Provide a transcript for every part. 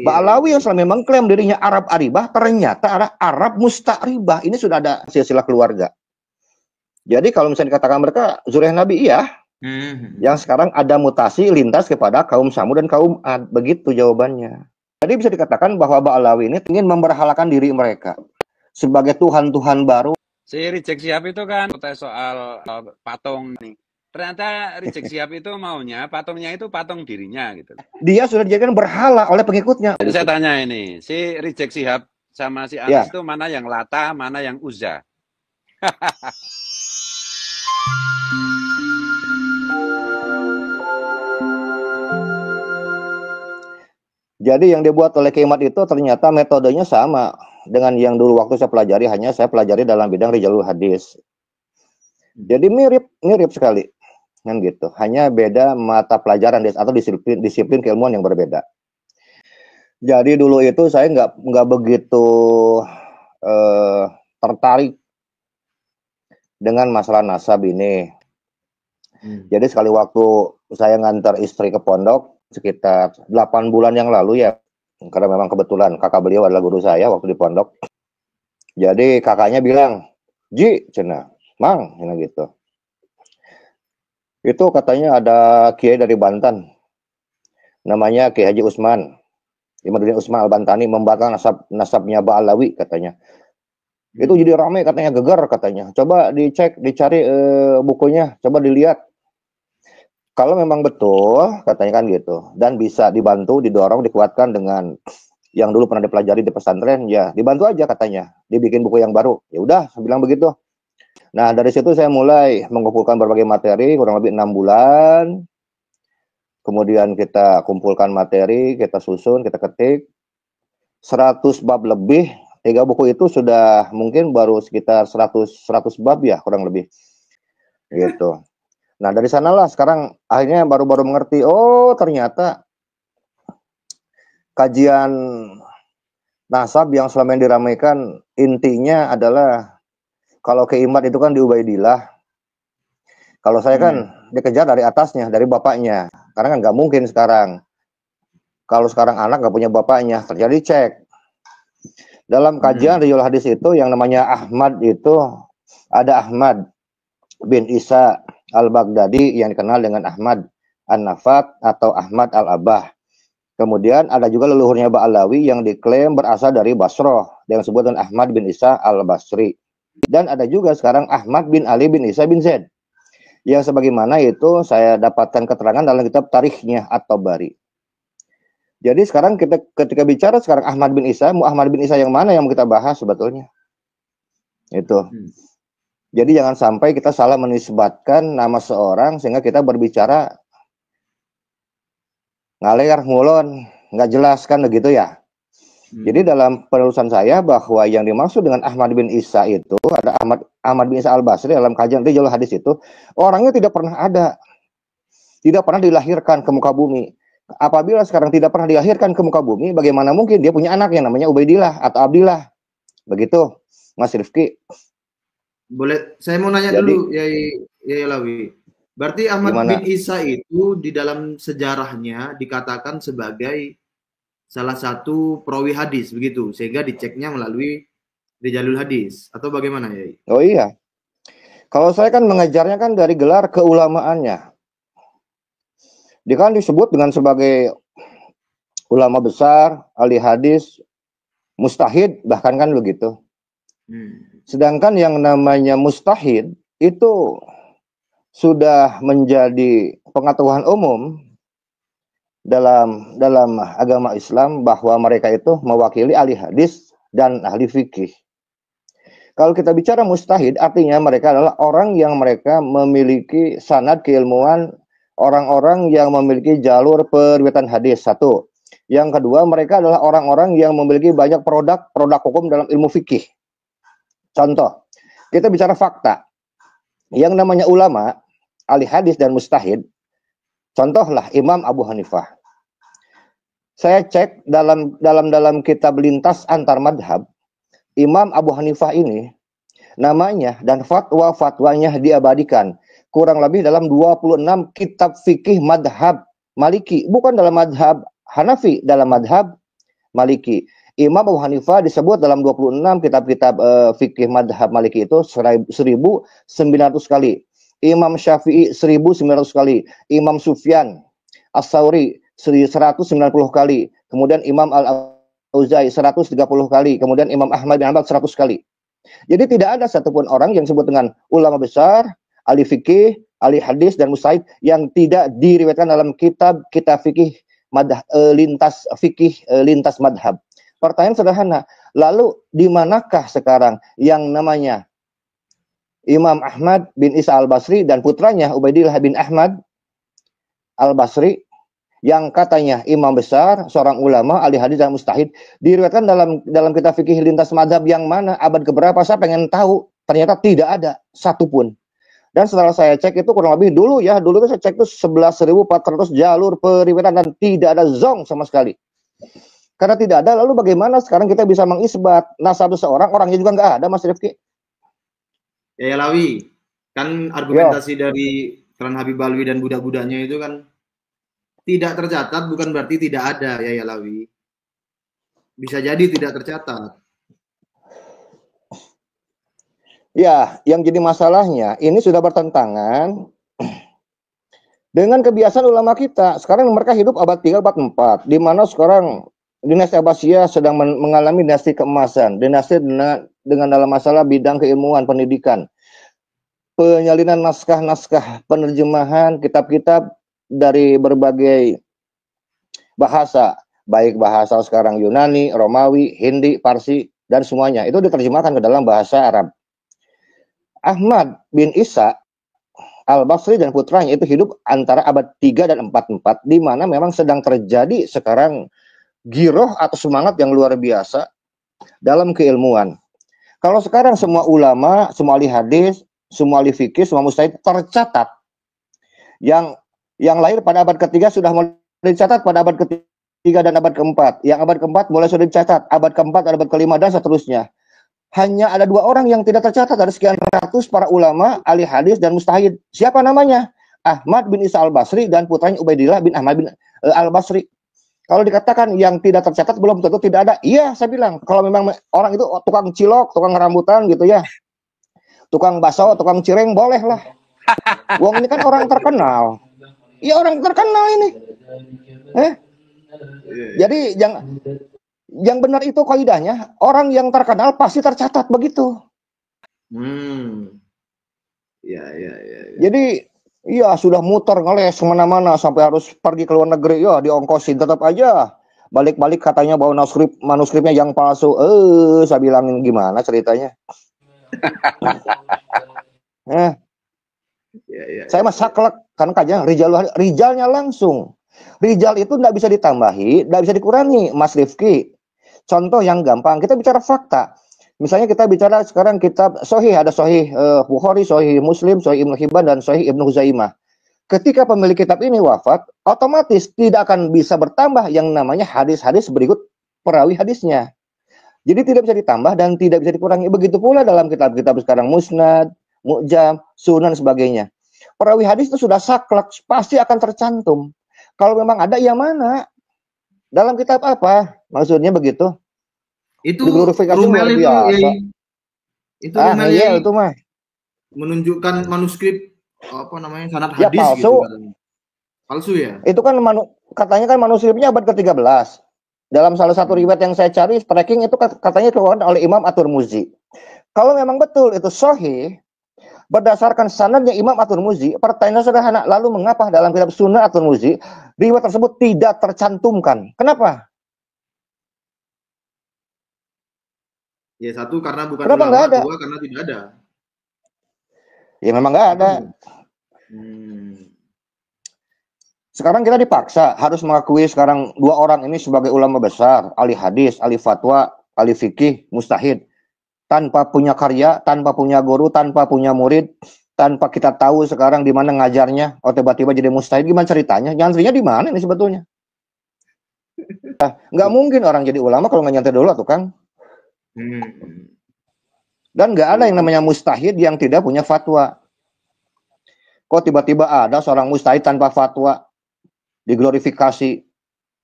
Ba'alawi yang selama mengklaim dirinya Arab Aribah ternyata adalah Arab Musta'ribah. Ini sudah ada silsilah keluarga. Jadi kalau misalnya dikatakan mereka zuriyah Nabi, iya. Yang sekarang ada mutasi lintas kepada kaum Samud dan kaum Ad. Begitu jawabannya. Jadi bisa dikatakan bahwa Ba'alawi ini ingin memberhalakan diri mereka sebagai Tuhan-Tuhan baru. Si Rizik Syihab itu kan protes soal patung nih. Ternyata Rizik Syihab itu maunya patungnya itu patung dirinya gitu. Dia sudah dijadikan berhala oleh pengikutnya. Jadi saya tanya ini, si Rizik Syihab sama si Anas itu mana yang Lata, mana yang Uzza? Jadi yang dibuat oleh Kimat itu ternyata metodenya sama dengan yang dulu waktu saya pelajari, hanya saya pelajari dalam bidang Rijalul Hadis. Jadi mirip sekali, kan gitu. Hanya beda mata pelajaran atau disiplin keilmuan yang berbeda. Jadi dulu itu saya nggak begitu tertarik dengan masalah nasab ini. Jadi sekali waktu saya ngantar istri ke pondok sekitar 8 bulan yang lalu ya, karena memang kebetulan kakak beliau adalah guru saya waktu di pondok. Jadi kakaknya bilang, Ji, cina, Mang, cina gitu. Itu katanya ada kiai dari Banten, namanya Kiai Haji Usman, Imaduddin Usman Al-Bantani, membantah nasabnya Ba'alawi katanya. Itu jadi ramai katanya, geger katanya. Coba dicari bukunya, coba dilihat. Kalau memang betul, katanya kan gitu, dan bisa dibantu, didorong, dikuatkan dengan yang dulu pernah dipelajari di pesantren, ya dibantu aja katanya, dibikin buku yang baru. Ya udah, saya bilang begitu. Nah, dari situ saya mulai mengumpulkan berbagai materi, kurang lebih 6 bulan. Kemudian kita kumpulkan materi, kita susun, kita ketik. 100 bab lebih, 3 buku itu sudah mungkin baru sekitar 100 bab ya, kurang lebih. Gitu. Nah, dari sanalah sekarang akhirnya baru-baru mengerti, oh ternyata kajian nasab yang selama ini diramaikan intinya adalah kalau Kimat itu kan di Ubaidillah. Kalau saya kan dikejar dari atasnya, dari bapaknya. Karena kan nggak mungkin sekarang. Kalau sekarang anak nggak punya bapaknya, terjadi cek. Dalam kajian Rijalul Hadis itu yang namanya Ahmad itu, ada Ahmad bin Isa Al-Baghdadi yang dikenal dengan Ahmad An-Nafat atau Ahmad Al-Abah. Kemudian ada juga leluhurnya Ba'alawi yang diklaim berasal dari Basrah, yang disebut dengan Ahmad bin Isa Al-Basri. Dan ada juga sekarang Ahmad bin Ali bin Isa bin Zaid, yang sebagaimana itu saya dapatkan keterangan dalam kitab Tarikhnya At-Tabari. Jadi sekarang kita ketika bicara sekarang Ahmad bin Isa, Ahmad bin Isa yang mana yang mau kita bahas sebetulnya? Itu. Jadi jangan sampai kita salah menisbatkan nama seorang sehingga kita berbicara ngalir ngulon, nggak jelas kan begitu ya. Jadi dalam penelusuran saya bahwa yang dimaksud dengan Ahmad bin Isa itu ada Ahmad bin Isa Al-Basri dalam kajian Rijalul Hadis itu orangnya tidak pernah ada, tidak pernah dilahirkan ke muka bumi. Apabila sekarang tidak pernah dilahirkan ke muka bumi, bagaimana mungkin dia punya anak yang namanya Ubaidillah atau Abdillah? Begitu, Mas Rifki. Boleh, saya mau nanya dulu, Yai Alawi. Berarti Ahmad bin Isa itu di dalam sejarahnya dikatakan sebagai salah satu perawi hadis, begitu? Sehingga diceknya melalui Rijalul Hadis, atau bagaimana, Yai? Oh iya. Kalau saya kan mengejarnya kan dari gelar keulamaannya. Dia kan disebut dengan sebagai ulama besar, ahli hadis, mustahid, bahkan kan begitu. Sedangkan yang namanya mustahid itu sudah menjadi pengetahuan umum dalam agama Islam bahwa mereka itu mewakili ahli hadis dan ahli fikih. Kalau kita bicara mustahid, artinya mereka adalah orang yang mereka memiliki sanad keilmuan, orang-orang yang memiliki jalur periwayatan hadis, satu. Yang kedua, mereka adalah orang-orang yang memiliki banyak produk hukum dalam ilmu fikih. Contoh, kita bicara fakta. Yang namanya ulama, ahli hadis dan mustahid, contohlah Imam Abu Hanifah. Saya cek dalam kitab lintas antar madhab, Imam Abu Hanifah ini namanya dan fatwa-fatwanya diabadikan kurang lebih dalam 26 kitab fikih madhab Maliki, bukan dalam madhab Hanafi, dalam madhab Maliki. Imam Abu Hanifah disebut dalam 26 kitab-kitab fikih madhab Maliki itu 1.900 kali. Imam Syafi'i 1.900 kali. Imam Sufyan As-Sauri 190 kali. Kemudian Imam Al-Auza'i 130 kali. Kemudian Imam Ahmad bin Hanbal 100 kali. Jadi tidak ada satupun orang yang disebut dengan ulama besar, ahli fikih, ahli hadis dan mustahid yang tidak diriwayatkan dalam kitab fikih madhab, lintas fikih lintas madhab. Pertanyaan sederhana, lalu di manakah sekarang yang namanya Imam Ahmad bin Isa Al-Basri dan putranya Ubaidillah bin Ahmad Al-Basri yang katanya imam besar, seorang ulama, ahli hadis dan mustahid, diriwayatkan dalam kitab fikih lintas madhab yang mana, abad keberapa, saya pengen tahu. Ternyata tidak ada satupun. Dan setelah saya cek itu kurang lebih dulu itu saya cek itu 11.400 jalur periwayatan dan tidak ada zong sama sekali. Karena tidak ada, lalu bagaimana sekarang kita bisa mengisbat nasab seseorang, orangnya juga nggak ada, Mas Rifki? Ya Lawi, kan argumentasi dari Tuan Habib Alwi dan budak-budaknya itu kan tidak tercatat bukan berarti tidak ada, ya Lawi. Bisa jadi tidak tercatat. Ya, yang jadi masalahnya ini sudah bertentangan dengan kebiasaan ulama kita. Sekarang mereka hidup abad 3, abad 4, di mana sekarang dinasti Abbasiyah sedang mengalami dinasti keemasan, dinasti dengan dalam masalah bidang keilmuan, pendidikan, penyalinan naskah-naskah, penerjemahan kitab-kitab dari berbagai bahasa, baik bahasa sekarang Yunani, Romawi, Hindi, Parsi, dan semuanya itu diterjemahkan ke dalam bahasa Arab. Ahmad bin Isa Al-Basri dan putranya itu hidup antara abad 3 dan 44, di mana memang sedang terjadi sekarang giroh atau semangat yang luar biasa dalam keilmuan. Kalau sekarang semua ulama, semua ahli hadis, semua ahli fikih, semua mustahid tercatat. Yang lahir pada abad ketiga sudah mulai dicatat pada abad ketiga dan abad keempat. Yang abad keempat mulai sudah dicatat, abad keempat, abad kelima dan seterusnya. Hanya ada 2 orang yang tidak tercatat dari sekian ratus para ulama, ahli hadis dan mustahid. Siapa namanya? Ahmad bin Isa Al-Basri dan putranya Ubaidillah bin Ahmad bin Al-Basri. Kalau dikatakan yang tidak tercatat belum tentu tidak ada. Iya, saya bilang. Kalau memang orang itu tukang cilok, tukang rambutan gitu ya. Tukang bakso, tukang cireng, boleh lah. Wong ini kan orang terkenal. Iya, orang terkenal ini. Jadi yang benar itu kaidahnya, orang yang terkenal pasti tercatat begitu. Ya. Jadi iya, sudah muter ngeles kemana-mana sampai harus pergi ke luar negeri, ya diongkosin, tetap aja balik-balik katanya bawa manuskripnya yang palsu. Saya bilangin gimana ceritanya. Saya mah saklek kan kajang rijalnya langsung. Rijal itu tidak bisa ditambahi, tidak bisa dikurangi, Mas Rifki. Contoh yang gampang, kita bicara fakta. Misalnya kita bicara sekarang kitab Sahih, ada Sahih Bukhari, Sahih Muslim, Sahih Ibnu Hibban, dan Sahih Ibnu Huzaimah. Ketika pemilik kitab ini wafat, otomatis tidak akan bisa bertambah yang namanya hadis-hadis berikut perawi hadisnya. Jadi tidak bisa ditambah dan tidak bisa dikurangi. Begitu pula dalam kitab-kitab sekarang Musnad, Mu'jam, Sunan, sebagainya. Perawi hadis itu sudah saklek, pasti akan tercantum. Kalau memang ada, yang mana? Dalam kitab apa? Maksudnya begitu. Itu Rumel itu itu mah menunjukkan manuskrip apa namanya sanad hadis palsu. Gitu. Palsu ya? Itu kan katanya kan manuskripnya abad ke-13. Dalam salah satu riwayat yang saya cari tracking itu katanya dikeluarkan oleh Imam At-Tirmizi. Kalau memang betul itu sahih berdasarkan sanadnya Imam At-Tirmizi, pertanyaan sederhana, lalu mengapa dalam kitab Sunan At-Tirmizi riwayat tersebut tidak tercantumkan? Kenapa? Ya, satu karena bukan ulama, dua karena tidak ada. Ya memang nggak ada. Sekarang kita dipaksa harus mengakui sekarang 2 orang ini sebagai ulama besar, ahli hadis, ahli fatwa, ahli fikih, mustahid. Tanpa punya karya, tanpa punya guru, tanpa punya murid, tanpa kita tahu sekarang di mana ngajarnya, tiba-tiba jadi mustahid, gimana ceritanya? Nyantrinya di mana ini sebetulnya? Nggak mungkin orang jadi ulama kalau nggak nyantri dulu tuh Kang. Dan nggak ada yang namanya mustahid yang tidak punya fatwa. Kok tiba-tiba ada seorang mustahid tanpa fatwa diglorifikasi?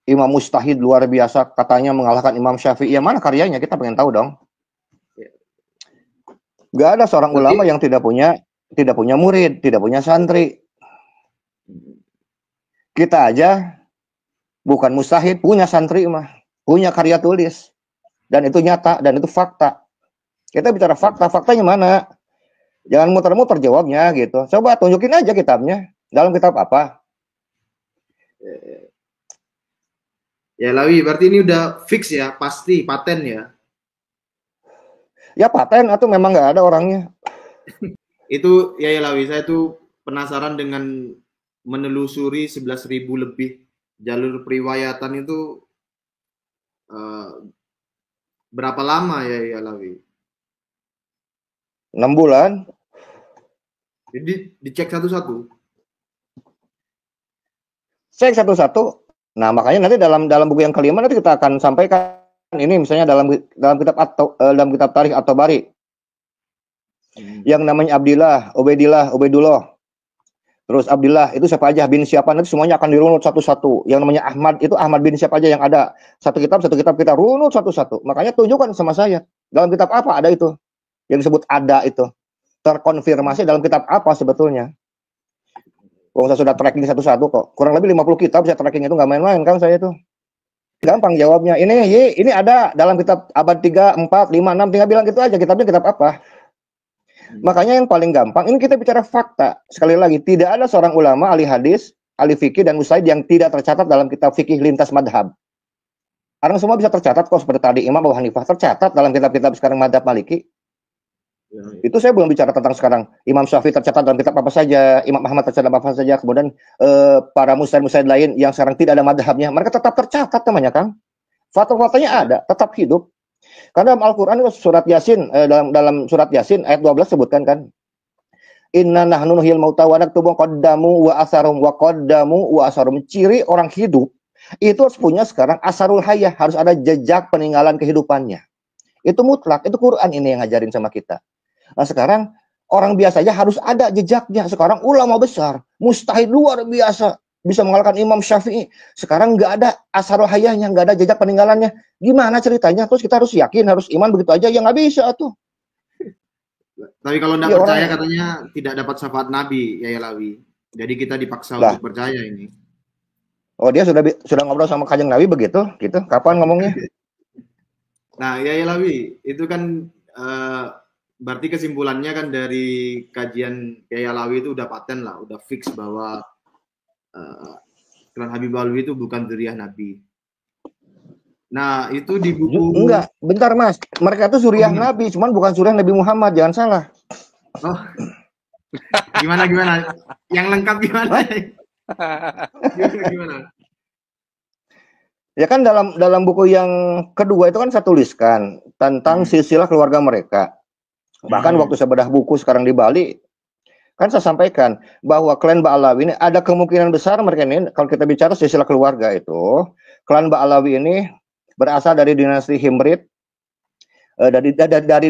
imam mujtahid luar biasa, katanya mengalahkan Imam Syafi'i. Ya mana karyanya? Kita pengen tahu dong. Gak ada seorang ulama yang tidak punya murid, tidak punya santri. Kita aja bukan mustahid, punya santri mah, punya karya tulis. Dan itu nyata, dan itu fakta. Kita bicara fakta, faktanya mana? Jangan muter-muter jawabnya gitu. Coba tunjukin aja kitabnya. Dalam kitab apa? Ya Lawi, berarti ini udah fix ya, pasti paten ya. Ya paten atau memang nggak ada orangnya. Itu ya Lawi, saya tuh penasaran dengan menelusuri 11.000 lebih jalur periwayatan itu berapa lama ya Lawi? 6 bulan. Jadi dicek satu-satu. Cek satu-satu. Nah, makanya nanti dalam buku yang kelima nanti kita akan sampaikan ini misalnya dalam kitab Tarikh At-Tabari. Yang namanya Abdillah, Ubaidullah. Terus Abdillah itu siapa aja, bin siapa, nanti semuanya akan dirunut satu-satu. Yang namanya Ahmad itu Ahmad bin siapa aja yang ada. Satu kitab kita runut satu-satu. Makanya tunjukkan sama saya. Dalam kitab apa ada itu? Yang disebut ada itu. Terkonfirmasi dalam kitab apa sebetulnya? Saya sudah tracking satu-satu kok. Kurang lebih 50 kitab saya tracking itu, nggak main-main kan saya itu. Gampang jawabnya. Ini ada dalam kitab abad 3, 4, 5, 6. Tinggal bilang gitu aja. Kitabnya kitab apa? Makanya yang paling gampang, ini kita bicara fakta. Sekali lagi, tidak ada seorang ulama, ahli hadis, ahli fikih, dan mujtahid yang tidak tercatat dalam kitab fikih lintas madhab. Karena semua bisa tercatat kok, seperti tadi Imam Abu Hanifah tercatat dalam kitab-kitab sekarang madhab Maliki. Itu saya belum bicara tentang sekarang Imam Syafi'i tercatat dalam kitab apa saja, Imam Ahmad tercatat apa saja, kemudian para mujtahid lain yang sekarang tidak ada madhabnya, mereka tetap tercatat namanya Kang. Fatwa-fatwanya ada, tetap hidup. Karena dalam Al-Quran surat Yasin, dalam surat Yasin ayat 12 sebutkan kan, Inna nahnu nuhyil mauta wa naktubu qaddamu wa asarum. Ciri orang hidup itu harus punya sekarang asarul hayah, harus ada jejak peninggalan kehidupannya. Itu mutlak, itu Quran ini yang ngajarin sama kita. Nah sekarang orang biasa aja harus ada jejaknya. Sekarang ulama besar, mujtahid luar biasa, bisa mengalahkan Imam Syafi'i. Sekarang nggak ada asarul hayahnya, nggak ada jejak peninggalannya. Gimana ceritanya? Terus kita harus yakin, harus iman begitu aja? Ya nggak bisa tuh. Tapi kalau nggak percaya katanya tidak dapat syafaat Nabi, ya Lawi. Jadi kita dipaksa untuk percaya ini. Oh dia sudah ngobrol sama Kanjeng Nabi begitu? Gitu? Kapan ngomongnya? Nah ya Lawi, itu kan berarti kesimpulannya kan dari kajian Yaya Lawi itu udah paten lah, udah fix bahwa Klan Habib Alwi itu bukan zuriyah Nabi. Nah itu di buku enggak, bentar Mas, mereka itu zuriyah Nabi, cuman bukan zuriyah Nabi Muhammad, jangan salah. Oh, gimana? Yang lengkap gimana? Gimana? Ya kan dalam buku yang kedua itu kan saya tuliskan tentang silsilah keluarga mereka. Bahkan waktu saya bedah buku sekarang di Bali, kan saya sampaikan bahwa klan Ba'alawi ini ada kemungkinan besar mereka ini, kalau kita bicara silsilah keluarga itu, klan Ba'alawi ini berasal dari dinasti Himrid, dari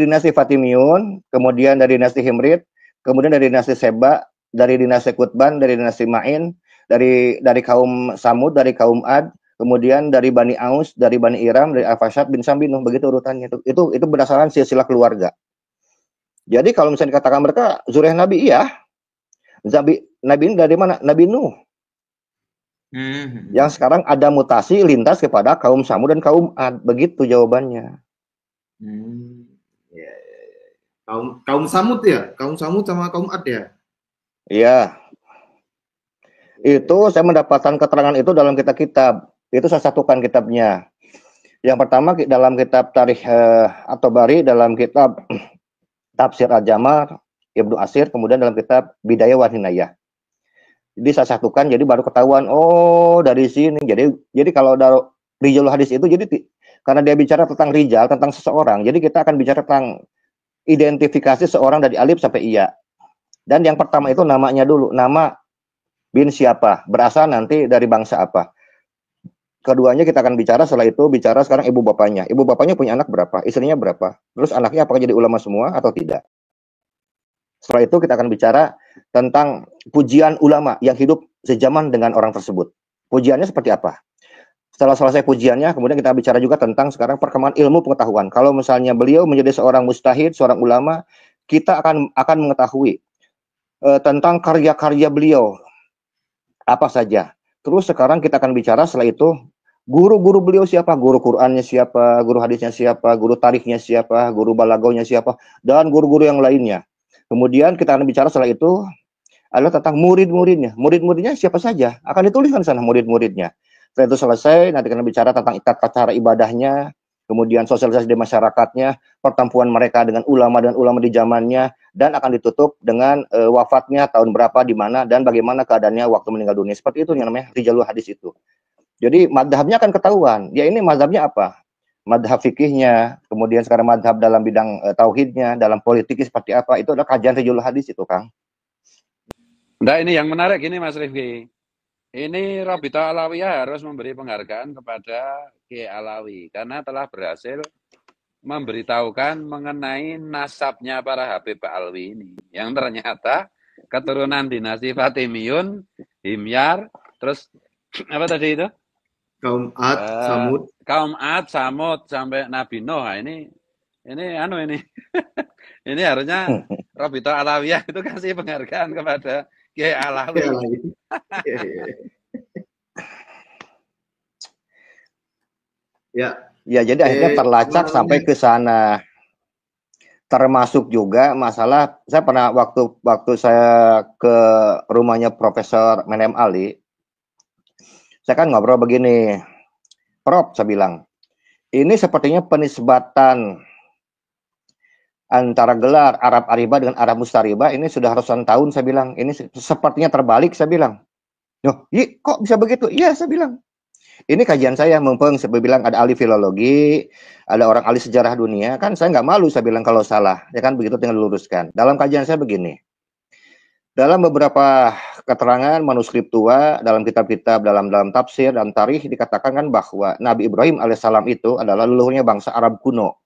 dinasti Fatimiyun, kemudian dari dinasti Himrid, kemudian dari dinasti Seba, dari dinasti Qutban, dari dinasti Ma'in, dari kaum Samud, dari kaum Ad, kemudian dari Bani Aus, dari Bani Iram, dari Al-Fashad bin Sambinuh, begitu urutannya. Itu berdasarkan silsilah keluarga. Jadi kalau misalnya dikatakan mereka zuriyah Nabi, iya. Nabi ini dari mana? Nabi Nuh. Yang sekarang ada mutasi lintas kepada kaum Samud dan kaum Ad. Begitu jawabannya. Kaum Samud ya? Kaum Samud sama kaum Ad ya? Iya. Itu saya mendapatkan keterangan itu dalam kitab-kitab. Itu saya satukan kitabnya. Yang pertama dalam kitab Tarikh At-Tabari, dalam kitab Tafsir Al-Jamal Ibnu Asir, kemudian dalam kitab Bidayah wa Hinayah. Jadi saya satukan, jadi baru ketahuan, oh dari sini. Jadi kalau dari Rijalul Hadis itu, jadi karena dia bicara tentang rijal, tentang seseorang, jadi kita akan bicara tentang identifikasi seorang dari alif sampai iya. Dan yang pertama itu namanya dulu, nama bin siapa, berasal nanti dari bangsa apa. Keduanya kita akan bicara, setelah itu bicara sekarang ibu bapaknya. Ibu bapaknya punya anak berapa, istrinya berapa, terus anaknya apakah jadi ulama semua atau tidak. Setelah itu kita akan bicara tentang pujian ulama yang hidup sejaman dengan orang tersebut. Pujiannya seperti apa? Setelah selesai pujiannya, kemudian kita bicara juga tentang sekarang perkembangan ilmu pengetahuan. Kalau misalnya beliau menjadi seorang mujtahid, seorang ulama, kita akan mengetahui tentang karya-karya beliau apa saja. Terus sekarang kita akan bicara setelah itu guru-guru beliau siapa, guru Qur'annya siapa, guru hadisnya siapa, guru tarikhnya siapa, guru balaghahnya siapa, dan guru-guru yang lainnya. Kemudian kita akan bicara setelah itu adalah tentang murid-muridnya. Murid-muridnya siapa saja, akan dituliskan sana murid-muridnya. Setelah itu selesai, nanti kita bicara tentang cara ibadahnya, kemudian sosialisasi di masyarakatnya, pertemuan mereka dengan ulama di zamannya, dan akan ditutup dengan wafatnya tahun berapa, di mana, dan bagaimana keadaannya waktu meninggal dunia. Seperti itu yang namanya rijalul hadis itu. Jadi madhabnya akan ketahuan. Ya ini madhabnya apa? Madhab fikihnya, kemudian sekarang madhab dalam bidang tauhidnya, dalam politiknya seperti apa, itu adalah kajian rijalul hadis itu, Kang. Nah, ini yang menarik ini Mas Rifki. Ini Rabita Alawiyah harus memberi penghargaan kepada Kiai Alawi karena telah berhasil memberitahukan mengenai nasabnya para Habib Alwi ini yang ternyata keturunan dinasti Fatimiyun, Himyar, terus apa tadi itu? Kaum Ad, Samud. Kaum Ad, Samud sampai Nabi Nuh. Nah, ini ini harusnya Rabita Alawiyah itu kasih penghargaan kepada Kiai Alawi. Ya, jadi akhirnya terlacak sampai ke sana. Termasuk juga masalah, saya pernah waktu saya ke rumahnya Profesor Menem Ali, saya kan ngobrol begini, Prof, saya bilang, ini sepertinya penisbatan antara gelar Arab Aribah dengan Arab Mustaribah ini sudah ratusan tahun, saya bilang. Ini sepertinya terbalik, saya bilang. Loh, kok bisa begitu? Iya, saya bilang. Ini kajian saya, mumpung saya bilang ada ahli filologi, ada orang ahli sejarah dunia, kan saya nggak malu, saya bilang kalau salah. Ya kan, begitu tinggal diluruskan. Dalam kajian saya begini. Dalam beberapa keterangan manuskrip tua, dalam kitab-kitab, dalam tafsir, dalam tarikh, dikatakan kan bahwa Nabi Ibrahim alaihissalam itu adalah leluhurnya bangsa Arab kuno.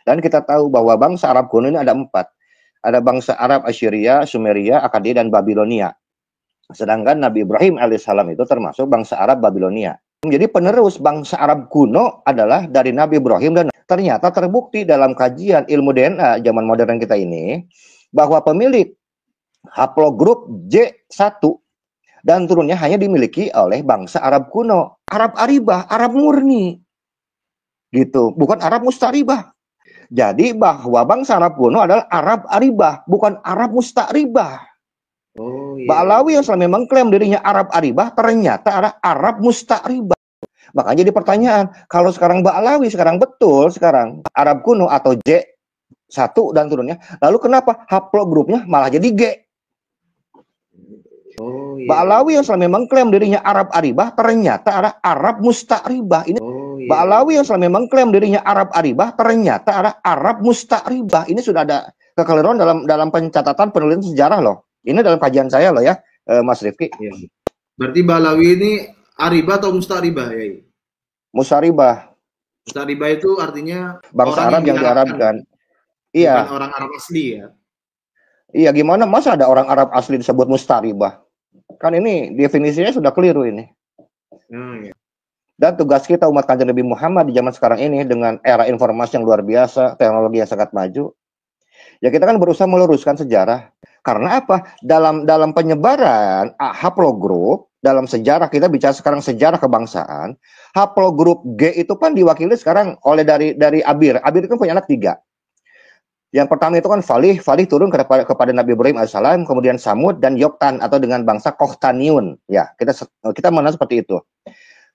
Dan kita tahu bahwa bangsa Arab kuno ini ada 4. Ada bangsa Arab Assyria, Sumeria, Akkadiya, dan Babilonia. Sedangkan Nabi Ibrahim alaihissalam itu termasuk bangsa Arab Babilonia. Jadi penerus bangsa Arab kuno adalah dari Nabi Ibrahim, dan ternyata terbukti dalam kajian ilmu DNA zaman modern kita ini bahwa pemilik haplogrup J1 dan turunnya hanya dimiliki oleh bangsa Arab kuno, Arab Aribah, Arab murni. Gitu, bukan Arab Mustaribah. Jadi bahwa bangsa Arab kuno adalah Arab Aribah, bukan Arab Mustaribah. Oh, iya. Ba'alawi yang selama mengklaim dirinya Arab Aribah ternyata adalah Arab Mustaribah. Makanya jadi pertanyaan, kalau sekarang Ba'alawi sekarang betul sekarang Arab kuno atau J1 dan turunnya, lalu kenapa haplogrupnya malah jadi G? Oh, iya. Ba'alawi yang selama mengklaim dirinya Arab Aribah ternyata adalah Arab Mustaribah. Ini Ba'alawi yang selama mengklaim dirinya Arab Aribah ternyata adalah Arab Mustaribah. Ini sudah ada kekeliruan dalam pencatatan penulisan sejarah loh. Ini dalam kajian saya loh ya, Mas Rifki. Ya. Berarti Ba'alawi ini Aribah atau Mustaribah ya? Mustaribah. Mustaribah itu artinya bangsa Arab yang diarabkan. Iya. Bukan orang Arab asli ya. Iya, gimana masa ada orang Arab asli disebut Mustaribah? Kan ini definisinya sudah keliru ini. Ya. Dan tugas kita umat Kanjeng Nabi Muhammad di zaman sekarang ini dengan era informasi yang luar biasa, teknologi yang sangat maju, ya kita kan berusaha meluruskan sejarah. Karena apa? Dalam penyebaran haplogrup, dalam sejarah kita bicara sekarang sejarah kebangsaan, haplogrup G itu kan diwakili sekarang oleh dari Abir. Abir itu kan punya anak 3. Yang pertama itu kan Falih turun kepada Nabi Ibrahim alaihissalam, kemudian Samud dan Yoktan atau dengan bangsa Qohtaniun. Ya, kita mengenal seperti itu.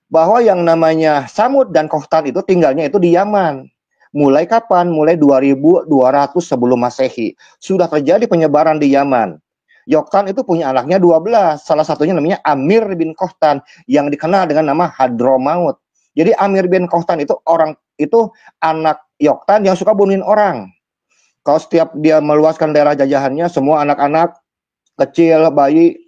Bahwa yang namanya Samud dan Qohtan itu tinggalnya itu di Yaman. Mulai kapan? Mulai 2200 sebelum Masehi. Sudah terjadi penyebaran di Yaman. Yoktan itu punya anaknya 12. Salah satunya namanya Amir bin Qohtan yang dikenal dengan nama Hadromaut. Jadi Amir bin Qohtan itu anak Yoktan yang suka bunuhin orang. Kalau setiap dia meluaskan daerah jajahannya, semua anak-anak kecil, bayi,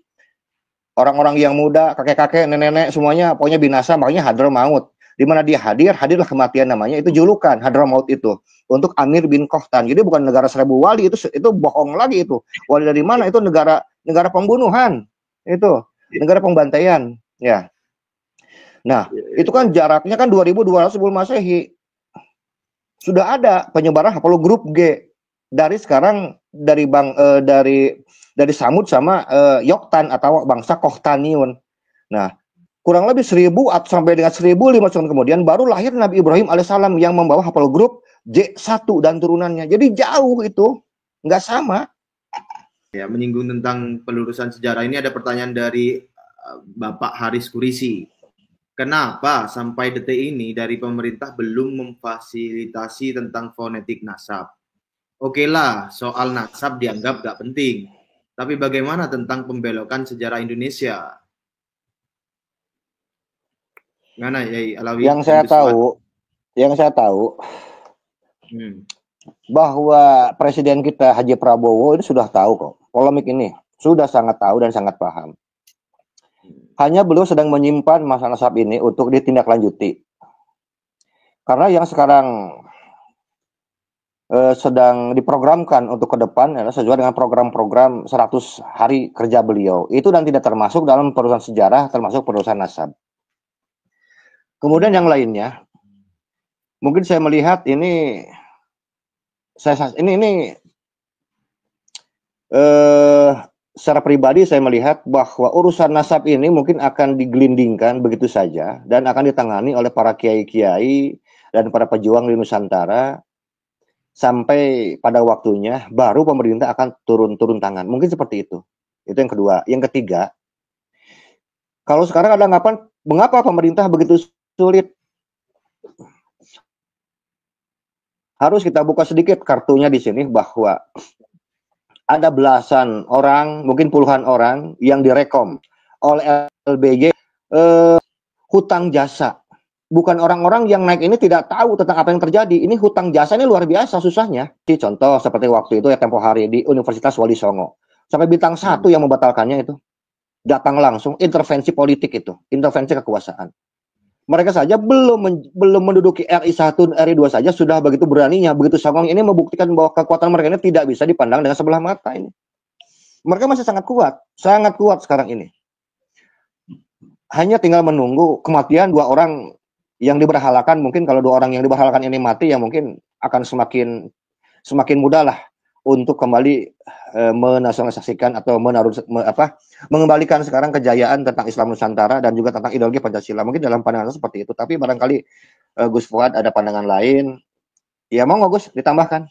orang-orang yang muda, kakek-kakek, nenek-nenek, semuanya pokoknya binasa, makanya Hadramaut. Di mana dia hadirlah kematian namanya, itu julukan Hadramaut itu untuk Amir bin Qohtan. Jadi bukan negara 1000 wali, itu bohong lagi itu. Wali dari mana? Itu negara pembunuhan. Itu negara pembantaian, ya. Nah, itu kan jaraknya kan 2200 sebelum Masehi. Sudah ada penyebaran haplogrup G dari sekarang dari dari Samud sama Yoktan atau bangsa Kohtaniun. Nah, kurang lebih 1000 sampai dengan 1500 tahun kemudian baru lahir Nabi Ibrahim alaihissalam yang membawa haplogrup J1 dan turunannya. Jadi jauh itu, nggak sama. Ya, menyinggung tentang pelurusan sejarah ini ada pertanyaan dari Bapak Haris Kurisi. Kenapa sampai detik ini dari pemerintah belum memfasilitasi tentang fonetik nasab? Oke lah, soal nasab dianggap gak penting. Tapi bagaimana tentang pembelokan sejarah Indonesia? Mana Yai Alawi? Yang saya tahu bahwa Presiden kita Haji Prabowo ini sudah tahu kok polemik ini, sudah sangat tahu dan sangat paham. Hanya beliau sedang menyimpan masalah nasab ini untuk ditindaklanjuti. Karena yang sekarang sedang diprogramkan untuk ke depan adalah sesuai dengan program-program 100 hari kerja beliau. Itu dan tidak termasuk dalam perusahaan sejarah, termasuk perusahaan nasab. Kemudian yang lainnya, mungkin saya melihat ini secara pribadi saya melihat bahwa urusan nasab ini mungkin akan digelindingkan begitu saja dan akan ditangani oleh para kiai-kiai dan para pejuang di Nusantara sampai pada waktunya baru pemerintah akan turun tangan. Mungkin seperti itu. Itu yang kedua. Yang ketiga, kalau sekarang ada anggapan mengapa pemerintah begitu sulit? Harus kita buka sedikit kartunya di sini bahwa ada belasan orang, mungkin puluhan orang yang direkom oleh LBG hutang jasa. Bukan orang-orang yang naik ini tidak tahu tentang apa yang terjadi. Ini hutang jasa ini luar biasa susahnya. Contoh seperti waktu itu ya tempo hari di Universitas Wali Songo. Sampai bintang 1 yang membatalkannya itu. Datang langsung intervensi politik itu, intervensi kekuasaan. Mereka saja belum menduduki RI1, RI2 saja sudah begitu beraninya, begitu songong ini membuktikan bahwa kekuatan mereka ini tidak bisa dipandang dengan sebelah mata ini. Mereka masih sangat kuat sekarang ini. Hanya tinggal menunggu kematian 2 orang yang diberhalakan. Mungkin kalau 2 orang yang diberhalakan ini mati, ya mungkin akan semakin mudah lah untuk kembali menasionalisasikan atau mengembalikan sekarang kejayaan tentang Islam Nusantara dan juga tentang ideologi Pancasila. Mungkin dalam pandangan seperti itu, tapi barangkali Gus Fuad ada pandangan lain. Ya mau nggak Gus ditambahkan?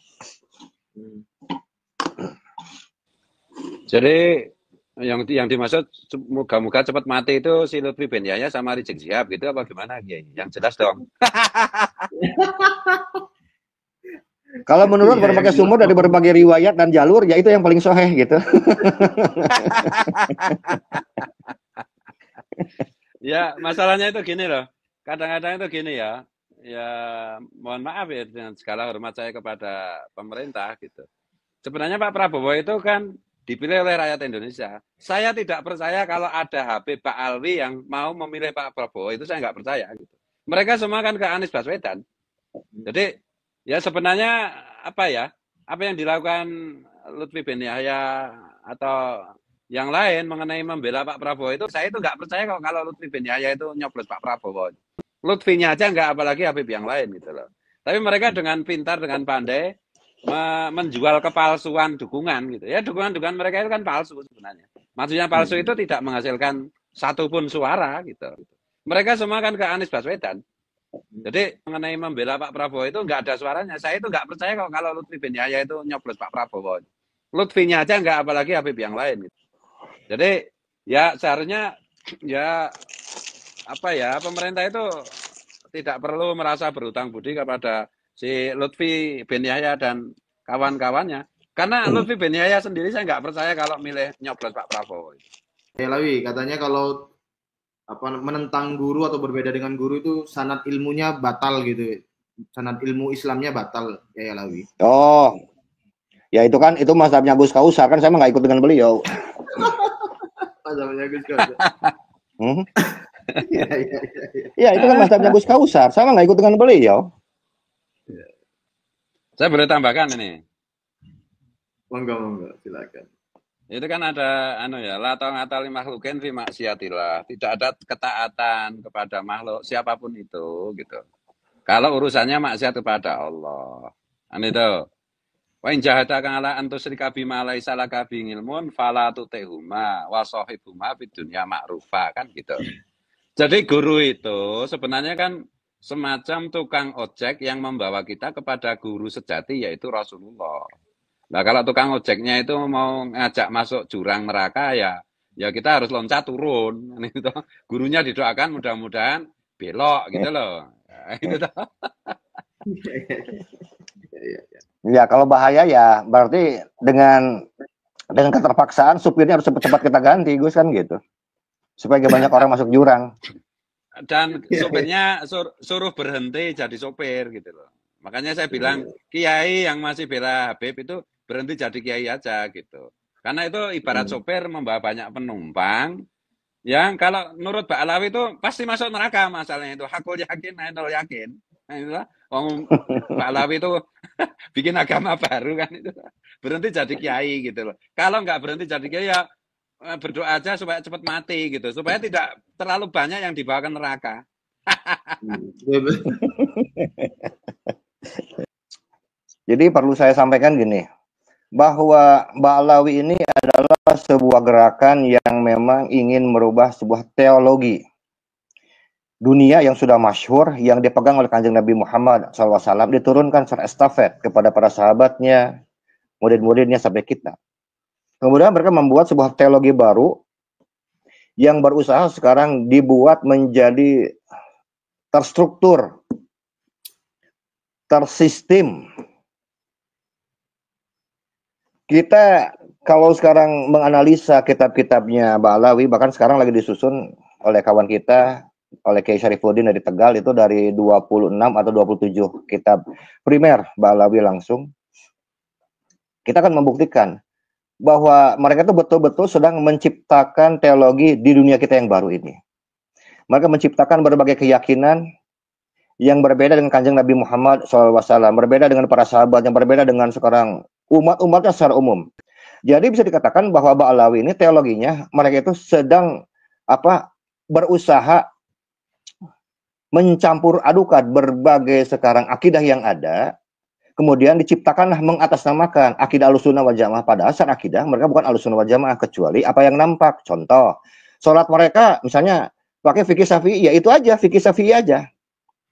Jadi yang dimaksud moga-moga cepat mati itu si Lutfi bin Yahya sama Rizik Syihab gitu apa gimana? Yang jelas dong. Kalau menurut berbagai sumber dari berbagai riwayat dan jalur, ya itu yang paling soheh gitu. Ya, masalahnya itu gini loh. Kadang-kadang itu gini ya. Ya, mohon maaf ya dengan segala hormat saya kepada pemerintah gitu. Sebenarnya Pak Prabowo itu kan dipilih oleh rakyat Indonesia. Saya tidak percaya kalau ada Habib Pak Alwi yang mau memilih Pak Prabowo, itu saya nggak percaya gitu. Mereka semua kan ke Anies Baswedan. Jadi ya sebenarnya apa yang dilakukan Lutfi bin Yahya atau yang lain mengenai membela Pak Prabowo itu, saya itu nggak percaya kalau Lutfi bin Yahya itu nyoblos Pak Prabowo. Lutfinya aja nggak, apalagi Habib yang lain gitu loh. Tapi mereka dengan pintar, dengan pandai menjual kepalsuan dukungan gitu ya. Dukungan mereka itu kan palsu sebenarnya. Maksudnya palsu itu tidak menghasilkan satupun suara gitu. Mereka semua kan ke Anies Baswedan. Jadi mengenai membela Pak Prabowo itu nggak ada suaranya. Saya itu nggak percaya kalau Lutfi bin Yahya itu nyoblos Pak Prabowo. Lutfinya aja nggak, apalagi Habib yang lain. Gitu. Jadi ya seharusnya ya pemerintah itu tidak perlu merasa berutang budi kepada si Lutfi bin Yahya dan kawan-kawannya. Karena Lutfi bin Yahya sendiri saya nggak percaya kalau milih nyoblos Pak Prabowo. Ya Lawi, katanya kalau menentang guru atau berbeda dengan guru itu sanad ilmunya batal gitu. Sanad ilmu Islamnya batal ya Lawi. Oh. Ya itu kan itu mazhabnya Gus Kausar, kan saya nggak ikut dengan beliau. Mazhabnya Gus Kausar. Ya itu kan mazhabnya Gus Kausar, saya nggak ikut dengan beliau. Saya boleh tambahkan ini. Monggo, silakan. Itu kan ada la ta'ata li makhluqin fi maksiatillah. Tidak ada ketaatan kepada makhluk siapapun itu gitu. Kalau urusannya maksiat kepada Allah. Kan itu. Wa in jahadaka ala an tusyrika bima laisa laka bi ilmun fala tutihuma wa sahibhuma fid dunya ma'rufa kan gitu. Jadi guru itu sebenarnya kan semacam tukang ojek yang membawa kita kepada guru sejati yaitu Rasulullah. Nah, kalau tukang ojeknya itu mau ngajak masuk jurang neraka ya kita harus loncat turun. Gitu. Gurunya didoakan mudah-mudahan belok gitu loh. Itu Ya, kalau bahaya ya berarti dengan keterpaksaan supirnya harus cepat-cepat kita ganti, Gus, kan gitu. Supaya banyak orang masuk jurang. Dan sopirnya suruh berhenti jadi sopir gitu loh. Makanya saya bilang kiai yang masih bela Habib itu berhenti jadi kiai aja gitu. Karena itu ibarat sopir membawa banyak penumpang yang kalau menurut Pak Alawi itu pasti masuk neraka masalahnya itu. Hakul yakin, ainul yakin. Nah, itulah. Pak Alawi itu bikin agama baru kan itu. Berhenti jadi kiai gitu loh. Kalau nggak berhenti jadi kiai ya berdoa aja supaya cepat mati gitu. Supaya tidak terlalu banyak yang dibawa ke neraka. Jadi perlu saya sampaikan gini, bahwa Ba'alawi ini adalah sebuah gerakan yang memang ingin merubah sebuah teologi dunia yang sudah masyhur, yang dipegang oleh Kanjeng Nabi Muhammad SAW, diturunkan secara estafet kepada para sahabatnya, murid-muridnya sampai kita. Kemudian mereka membuat sebuah teologi baru yang berusaha sekarang dibuat menjadi terstruktur, tersistem. Kita kalau sekarang menganalisa kitab-kitabnya Ba'alawi, bahkan sekarang lagi disusun oleh kawan kita, oleh Kiai Syarifuddin dari Tegal, itu dari 26 atau 27 kitab primer Ba'alawi langsung. Kita akan membuktikan bahwa mereka itu betul-betul sedang menciptakan teologi di dunia kita yang baru ini. Mereka menciptakan berbagai keyakinan yang berbeda dengan Kanjeng Nabi Muhammad SAW, berbeda dengan para sahabat, yang berbeda dengan sekarang umat-umatnya secara umum. Jadi bisa dikatakan bahwa Ba'alawi ini teologinya mereka itu sedang berusaha mencampur adukan berbagai sekarang akidah yang ada, kemudian diciptakanlah mengatasnamakan akidah Ahlussunnah wal Jamaah. Pada asal akidah mereka bukan Ahlussunnah wal Jamaah kecuali apa yang nampak. Contoh, sholat mereka misalnya pakai fikih Syafi'i, ya itu aja, fikih Syafi'i aja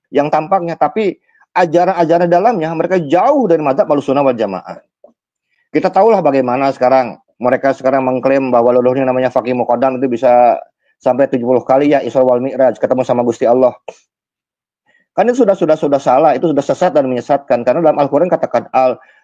yang tampaknya, tapi ajaran-ajaran dalamnya mereka jauh dari madzhab Ahlussunnah wal Jamaah. Kita tahulah bagaimana sekarang mereka sekarang mengklaim bahwa leluhurnya namanya Faqih Muqaddam itu bisa sampai 70 kali ya Isra wal Mi'raj ketemu sama Gusti Allah. Kan itu sudah salah, itu sudah sesat dan menyesatkan, karena dalam Al-Qur'an katakan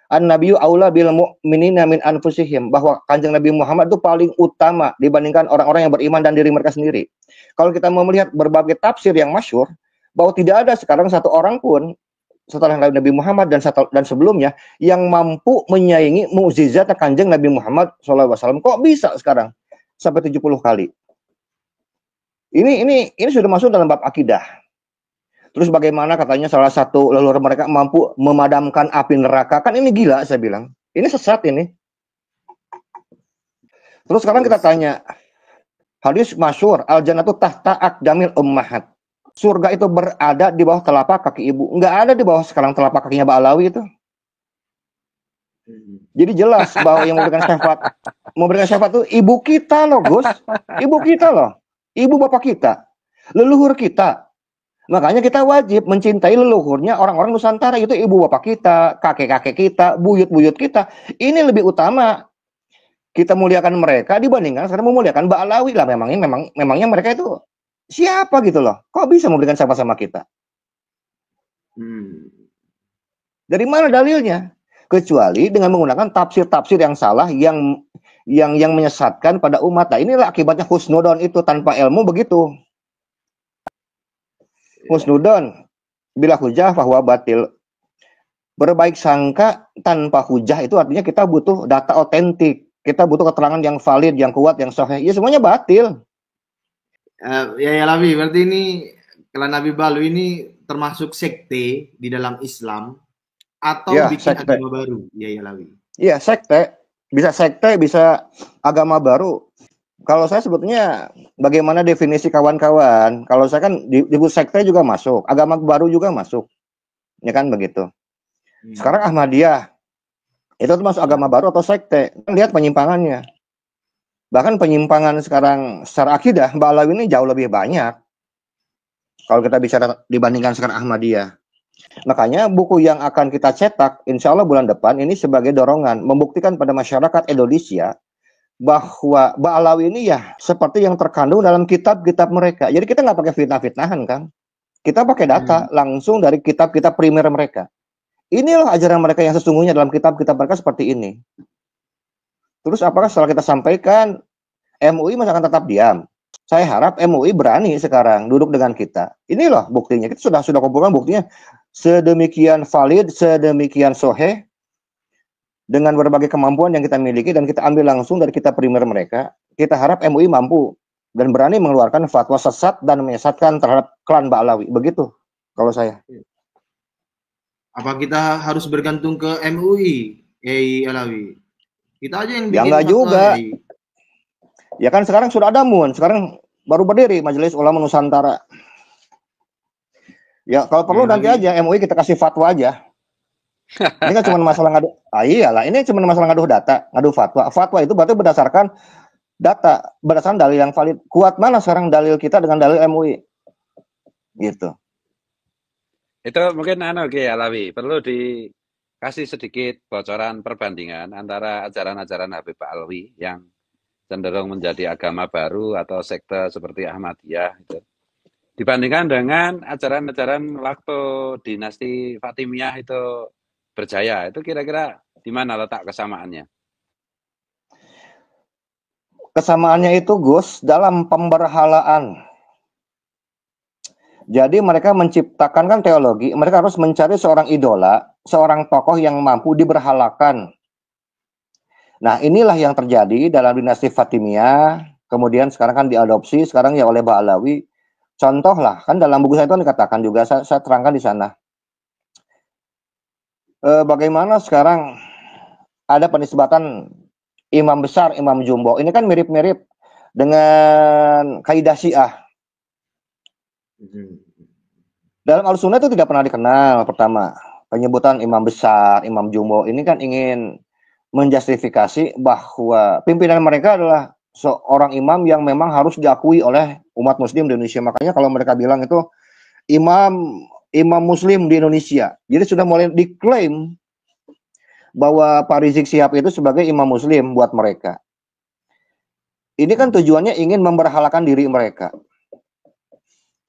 an-nabiyyu aula bil mu'minina min anfusihim, bahwa Kanjeng Nabi Muhammad itu paling utama dibandingkan orang-orang yang beriman dan diri mereka sendiri. Kalau kita mau melihat berbagai tafsir yang masyhur, bahwa tidak ada sekarang satu orang pun setelah Nabi Muhammad dan sebelumnya yang mampu menyaingi mukjizat Kanjeng Nabi Muhammad SAW. Kok bisa sekarang sampai 70 kali? Ini sudah masuk dalam bab akidah. Terus bagaimana katanya salah satu leluhur mereka mampu memadamkan api neraka? Kan ini gila, saya bilang. Ini sesat ini. Terus sekarang kita tanya, hadis masyhur, al-jannatu tahta aqdamil ummahat. Surga itu berada di bawah telapak kaki ibu. Enggak ada di bawah sekarang telapak kakinya Ba'alawi itu. Jadi jelas bahwa yang memberikan syafaat itu ibu kita loh, Gus. Ibu kita loh. Ibu bapak kita. Leluhur kita. Makanya kita wajib mencintai leluhurnya orang-orang Nusantara. Itu ibu bapak kita, kakek-kakek kita, buyut-buyut kita. Ini lebih utama kita muliakan mereka dibandingkan sekarang memuliakan Ba'alawi lah. Memangnya mereka itu siapa gitu loh? Kok bisa memberikan sama-sama kita? Dari mana dalilnya? Kecuali dengan menggunakan tafsir-tafsir yang salah, yang menyesatkan pada umat. Nah, inilah akibatnya husnudon itu, tanpa ilmu begitu. Husnudon bila hujah bahwa batil. Berbaik sangka tanpa hujah itu artinya kita butuh data otentik. Kita butuh keterangan yang valid, yang kuat, yang sahih. Ya semuanya batil. Ya Lawi, berarti ini Klan Nabi Balu ini termasuk sekte di dalam Islam atau ya, bikin sekte agama baru? Ya Lawi. Iya, sekte. bisa sekte, bisa agama baru. Kalau saya sebetulnya bagaimana definisi kawan-kawan? Kalau saya kan disebut sekte juga masuk, agama baru juga masuk, ya kan begitu. Sekarang Ahmadiyah itu termasuk agama baru atau sekte? Lihat penyimpangannya. Bahkan penyimpangan sekarang secara akidah Ba'alawi ini jauh lebih banyak. Kalau kita bicara dibandingkan sekarang Ahmadiyah. Makanya buku yang akan kita cetak insya Allah bulan depan ini sebagai dorongan membuktikan pada masyarakat Indonesia bahwa Ba'alawi ini ya seperti yang terkandung dalam kitab-kitab mereka. Jadi kita nggak pakai fitnah-fitnahan, kan? Kita pakai data langsung dari kitab-kitab primer mereka. Inilah ajaran mereka yang sesungguhnya dalam kitab-kitab mereka seperti ini. Terus apakah setelah kita sampaikan MUI masih akan tetap diam? Saya harap MUI berani sekarang duduk dengan kita. Ini loh buktinya. Kita sudah kumpulkan buktinya sedemikian valid, sedemikian soheh, dengan berbagai kemampuan yang kita miliki dan kita ambil langsung dari kitab primer mereka. Kita harap MUI mampu dan berani mengeluarkan fatwa sesat dan menyesatkan terhadap klan Ba'alawi. Begitu kalau saya. Apa kita harus bergantung ke MUI, Yai Alawi? Kita aja yang bikin ya enggak juga. Ya kan sekarang sudah ada MUN, sekarang baru berdiri Majelis Ulama Nusantara. Ya kalau perlu nanti aja MUI kita kasih fatwa aja. Ini kan cuma masalah ngadu. Iyalah, ini cuma masalah ngadu data, ngadu fatwa. Fatwa itu berarti berdasarkan data, berdasarkan dalil yang valid. Kuat mana sekarang dalil kita dengan dalil MUI? Gitu. Itu mungkin Alawi, perlu dikasih sedikit bocoran perbandingan antara ajaran-ajaran Habib Alwi yang cenderung menjadi agama baru atau sekte seperti Ahmadiyah itu, dibandingkan dengan ajaran-ajaran waktu dinasti Fatimiyah itu berjaya. Itu kira-kira di mana letak kesamaannya? Kesamaannya itu Gus dalam pemberhalaan. Jadi mereka menciptakan kan teologi, mereka harus mencari seorang idola, seorang tokoh yang mampu diberhalakan. Nah, inilah yang terjadi dalam dinasti Fatimiyah, kemudian sekarang kan diadopsi sekarang ya oleh Ba'alawi. Contoh lah, kan dalam buku saya itu dikatakan juga, saya terangkan di sana. Bagaimana sekarang ada penisbatan imam besar, imam jumbo. Ini kan mirip-mirip dengan kaidah Syiah. Dalam Al-Sunnah itu tidak pernah dikenal pertama. Penyebutan imam besar, imam jumbo ini kan ingin menjustifikasi bahwa pimpinan mereka adalah seorang imam yang memang harus diakui oleh umat muslim di Indonesia. Makanya kalau mereka bilang itu imam muslim di Indonesia. Jadi sudah mulai diklaim bahwa Pak Rizik Syihab itu sebagai imam muslim buat mereka. Ini kan tujuannya ingin memberhalakan diri mereka.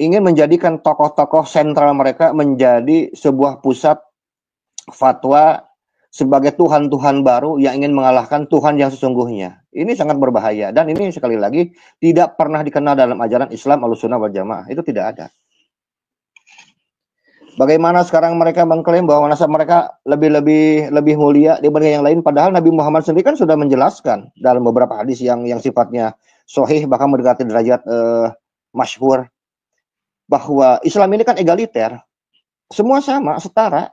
Ingin menjadikan tokoh-tokoh sentral mereka menjadi sebuah pusat fatwa sebagai Tuhan-Tuhan baru yang ingin mengalahkan Tuhan yang sesungguhnya. Ini sangat berbahaya. Dan ini sekali lagi tidak pernah dikenal dalam ajaran Islam Ahlussunnah wal Jamaah. Itu tidak ada. Bagaimana sekarang mereka mengklaim bahwa nasab mereka lebih mulia dibanding yang lain, padahal Nabi Muhammad sendiri kan sudah menjelaskan dalam beberapa hadis yang sifatnya sahih bahkan mendekati derajat masyhur bahwa Islam ini kan egaliter, semua sama, setara.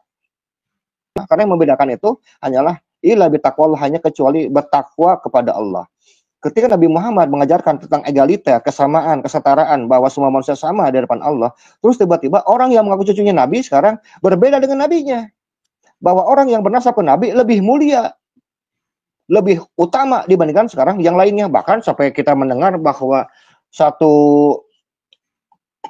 Karena yang membedakan itu hanyalah illa bitaqwallah, hanya kecuali bertakwa kepada Allah. Ketika Nabi Muhammad mengajarkan tentang egaliter, kesamaan, kesetaraan, bahwa semua manusia sama di depan Allah, terus tiba-tiba orang yang mengaku cucunya Nabi sekarang berbeda dengan nabinya. Bahwa orang yang bernasab ke Nabi lebih mulia, lebih utama dibandingkan sekarang yang lainnya. Bahkan sampai kita mendengar bahwa satu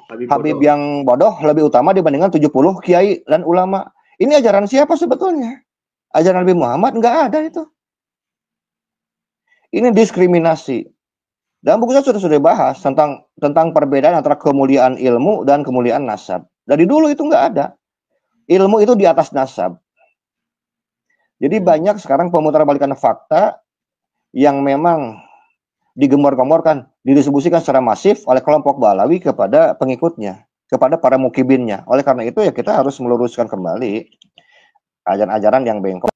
Habib yang bodoh lebih utama dibandingkan 70 kiai dan ulama. Ini ajaran siapa sebetulnya? Ajaran Nabi Muhammad? Enggak ada itu. Ini diskriminasi. Dalam buku saya sudah bahas tentang perbedaan antara kemuliaan ilmu dan kemuliaan nasab. Dari dulu itu enggak ada. Ilmu itu di atas nasab. Jadi banyak sekarang pemutarbalikan fakta yang memang digembor-gemborkan, didistribusikan secara masif oleh kelompok Ba'alawi kepada pengikutnya, kepada para mukibinnya. Oleh karena itu ya kita harus meluruskan kembali ajaran-ajaran yang bengkok.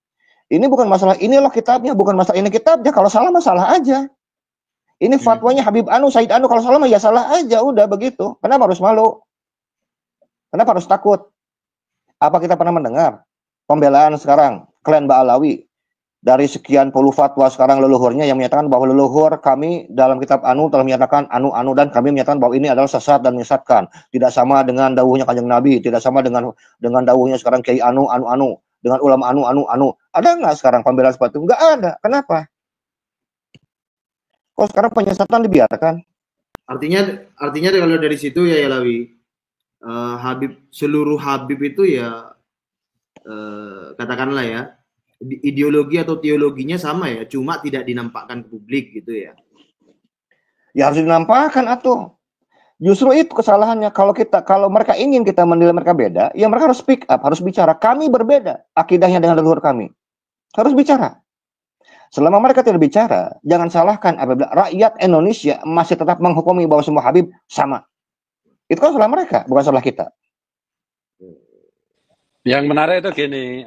Ini bukan masalah ini loh kitabnya, bukan masalah ini kitabnya. Kalau salah masalah aja. Ini fatwanya Habib Anu, Said Anu, kalau salah mah ya salah aja, udah begitu. Kenapa harus malu? Kenapa harus takut? Apa kita pernah mendengar pembelaan sekarang klan Ba'alawi dari sekian puluh fatwa sekarang leluhurnya yang menyatakan bahwa leluhur kami dalam kitab Anu telah menyatakan anu dan kami menyatakan bahwa ini adalah sesat dan menyesatkan, tidak sama dengan dawuhnya Kanjeng Nabi, tidak sama dengan dawuhnya sekarang Kiai anu dengan ulama anu. Ada nggak sekarang pembelaan seperti itu? Nggak ada. Kenapa? Kok sekarang penyesatan dibiarkan? Artinya kalau dari situ ya Lawi, seluruh Habib itu ya katakanlah ya, ideologi atau teologinya sama ya, cuma tidak dinampakkan ke publik gitu ya. Ya harus dinampakkan atau justru itu kesalahannya. Kalau mereka ingin kita menilai mereka beda, ya mereka harus speak up, harus bicara. Kami berbeda akidahnya dengan leluhur kami. Harus bicara. Selama mereka tidak bicara, jangan salahkan apabila rakyat Indonesia masih tetap menghukumi bahwa semua Habib sama. Itu kan salah mereka, bukan salah kita. Yang menarik itu gini,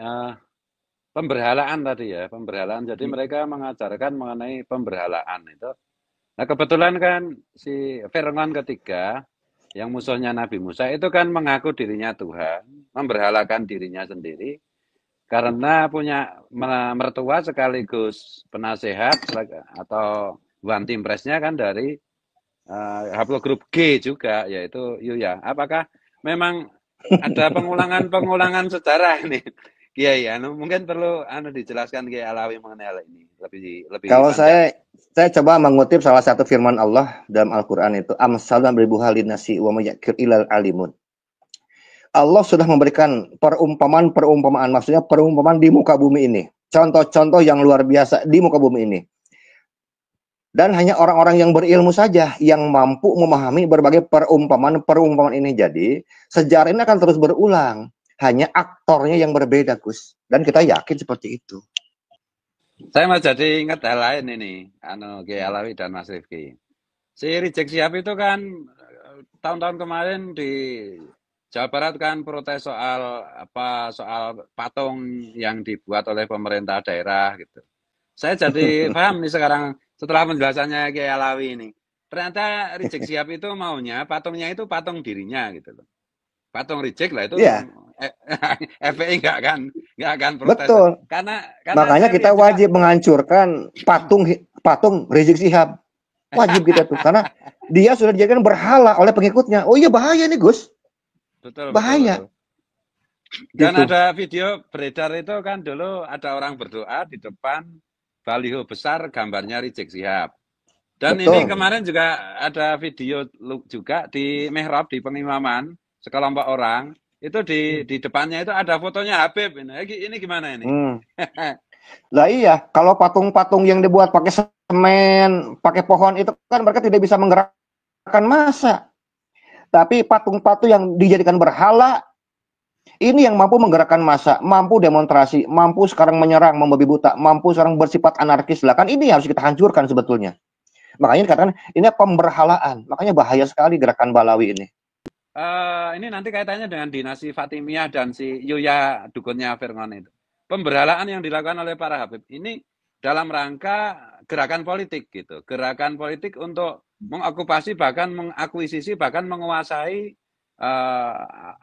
pemberhalaan tadi ya, pemberhalaan. Jadi mereka mengajarkan mengenai pemberhalaan itu. Nah kebetulan kan si Fir'aun ketiga, yang musuhnya Nabi Musa itu kan mengaku dirinya Tuhan, memberhalakan dirinya sendiri, karena punya mertua sekaligus penasehat atau one team pressnya kan dari haplogrup G juga, yaitu Yuya. Apakah memang ada pengulangan sejarah ini? Kiai, mungkin perlu dijelaskan Kiai Alawi mengenai hal ini lebih Kalau panjang. saya coba mengutip salah satu firman Allah dalam Al-Qur'an itu, amsalan beribuhal linasi wa mayyakir ilal alimun. Allah sudah memberikan perumpamaan, maksudnya perumpamaan di muka bumi ini. Contoh-contoh yang luar biasa di muka bumi ini. Dan hanya orang-orang yang berilmu saja yang mampu memahami berbagai perumpamaan ini. Jadi, sejarah ini akan terus berulang. Hanya aktornya yang berbeda, Gus. Dan kita yakin seperti itu. Saya mau jadi ingat hal lain ini, Kiai Alawi dan Mas Rifki. Si Rizik Syihab itu kan tahun-tahun kemarin di Jawa Barat kan protes soal patung yang dibuat oleh pemerintah daerah gitu. Saya jadi paham nih sekarang setelah penjelasannya Kiai Alawi ini. Ternyata Rizik Syihab itu maunya patungnya itu patung dirinya gitu loh. Patung Rizik lah itu FPI nggak akan protes. Betul. Karena makanya kita wajib menghancurkan patung Rizik Syihab. Wajib kita tuh karena dia sudah dijadikan berhala oleh pengikutnya. Oh iya bahaya nih Gus. Betul. Bahaya. Dan gitu. Ada video beredar itu kan dulu ada orang berdoa di depan baliho besar gambarnya Rizik Syihab. Dan betul. Ini kemarin juga ada video juga di mihrab di pengimaman sekelompok orang itu di depannya itu ada fotonya Habib ini gimana ini? Lah iya, kalau patung-patung yang dibuat pakai semen, pakai pohon itu kan mereka tidak bisa menggerakkan massa. Tapi patung-patung yang dijadikan berhala ini yang mampu menggerakkan massa, mampu demonstrasi, mampu sekarang menyerang, membabi buta, mampu sekarang bersifat anarkis. Lah kan ini harus kita hancurkan sebetulnya. Makanya dikatakan ini pemberhalaan. Makanya bahaya sekali gerakan Balawi ini. Ini nanti kaitannya dengan dinasti Fatimiyah dan si Yuya dukunnya Fir'aun itu. Pemberhalaan yang dilakukan oleh para Habib ini dalam rangka gerakan politik gitu. Gerakan politik untuk mengokupasi bahkan mengakuisisi bahkan menguasai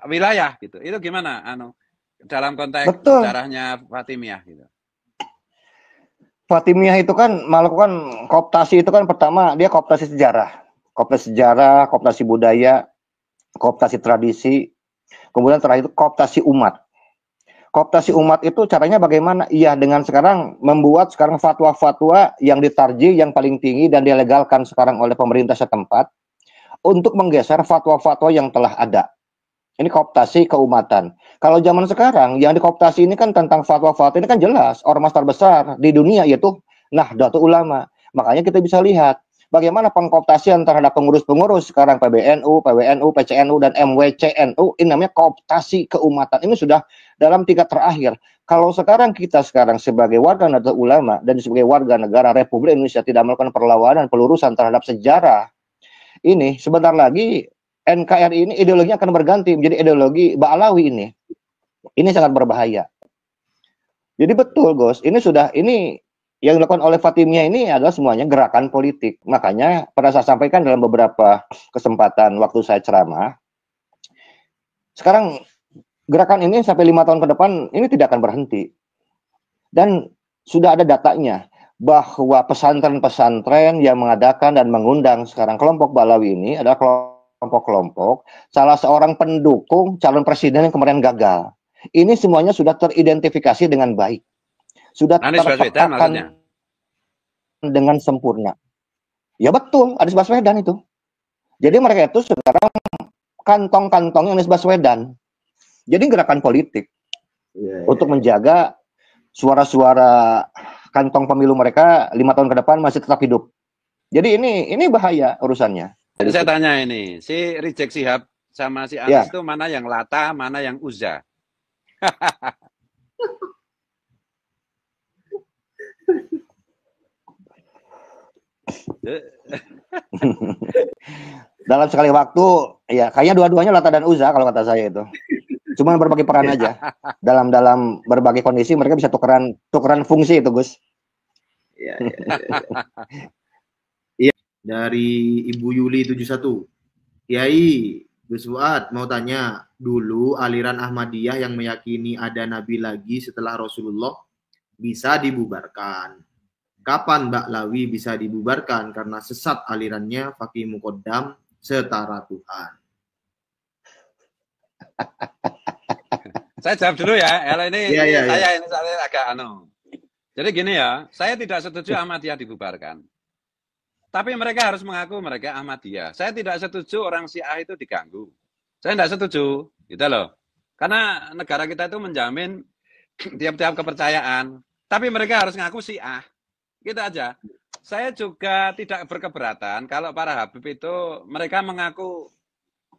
wilayah gitu. Itu gimana dalam konteks sejarahnya Fatimiyah gitu. Fatimiyah itu kan melakukan kooptasi itu kan pertama dia kooptasi sejarah, kooptasi budaya, kooptasi tradisi, kemudian terakhir itu kooptasi umat. Kooptasi umat itu caranya bagaimana? Iya dengan sekarang membuat sekarang fatwa-fatwa yang ditarji yang paling tinggi dan dilegalkan sekarang oleh pemerintah setempat untuk menggeser fatwa-fatwa yang telah ada. Ini kooptasi keumatan. Kalau zaman sekarang yang dikooptasi ini kan tentang fatwa-fatwa ini kan jelas ormas terbesar di dunia yaitu Nahdlatul Ulama. Makanya kita bisa lihat bagaimana pengkooptasian terhadap pengurus-pengurus sekarang PBNU, PCNU dan MWCNU ini namanya kooptasi keumatan. Ini sudah dalam tingkat terakhir. Kalau sekarang kita sebagai warga Nahdlatul Ulama dan sebagai warga negara Republik Indonesia tidak melakukan perlawanan, pelurusan terhadap sejarah ini, sebentar lagi NKRI ini ideologinya akan berganti menjadi ideologi Ba'alawi ini. Ini sangat berbahaya. Jadi betul, Gus. Ini yang dilakukan oleh Fatimiyah ini adalah semuanya gerakan politik. Makanya pernah saya sampaikan dalam beberapa kesempatan waktu saya ceramah. Sekarang gerakan ini sampai 5 tahun ke depan ini tidak akan berhenti. Dan sudah ada datanya bahwa pesantren-pesantren yang mengadakan dan mengundang sekarang kelompok Ba'alawi ini adalah kelompok-kelompok salah seorang pendukung calon presiden yang kemarin gagal. Ini semuanya sudah teridentifikasi dengan baik. Sudah terpetakan dengan sempurna. Ya betul, Anies Baswedan itu. Jadi mereka itu sekarang kantong-kantongnya Anies Baswedan. Jadi gerakan politik untuk menjaga suara-suara kantong pemilu mereka 5 tahun ke depan masih tetap hidup. Jadi ini bahaya urusannya. Jadi saya tanya ini, si Rizik Syihab sama si Anies itu mana yang Lata, mana yang Uzza? Dalam sekali waktu, ya kayaknya dua-duanya Lata dan Uzza kalau kata saya itu. Cuma berbagi peran aja. Dalam berbagai kondisi mereka bisa tukeran fungsi itu, Gus. Iya. Dari Ibu Yuli 71. Kiai Gus Fuad mau tanya, dulu aliran Ahmadiyah yang meyakini ada nabi lagi setelah Rasulullah bisa dibubarkan. Kapan Ba'alawi bisa dibubarkan karena sesat alirannya Fakih Muqaddam setara Tuhan? Saya jawab dulu ya. Saya agak Jadi gini ya, saya tidak setuju Ahmadiyah dibubarkan. Tapi mereka harus mengaku mereka Ahmadiyah. Saya tidak setuju orang Syiah itu diganggu. Saya tidak setuju, gitu loh. Karena negara kita itu menjamin tiap-tiap kepercayaan. Tapi mereka harus ngaku Syiah. Gitu aja. Saya juga tidak berkeberatan kalau para Habib itu mereka mengaku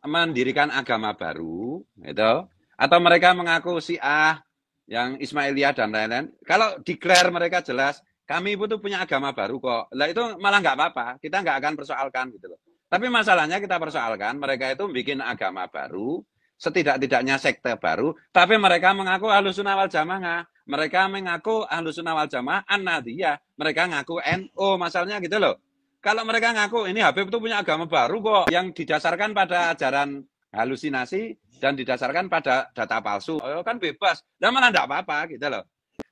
mendirikan agama baru, gitu. Atau mereka mengaku Syiah yang Ismailiyah dan lain-lain. Kalau declare mereka jelas, kami itu punya agama baru kok. Lah itu malah nggak apa-apa. Kita nggak akan persoalkan gitu loh. Tapi masalahnya kita persoalkan mereka itu bikin agama baru, setidak-tidaknya sekte baru, tapi mereka mengaku Ahlussunnah wal Jamaah. Mereka mengaku Ahlussunnah wal Jamaah An-Nahdliyah. Mereka ngaku NU, masalahnya gitu loh. Kalau mereka ngaku ini Habib itu punya agama baru kok yang didasarkan pada ajaran halusinasi dan didasarkan pada data palsu. Oh, kan bebas. Dan malah enggak apa-apa gitu loh.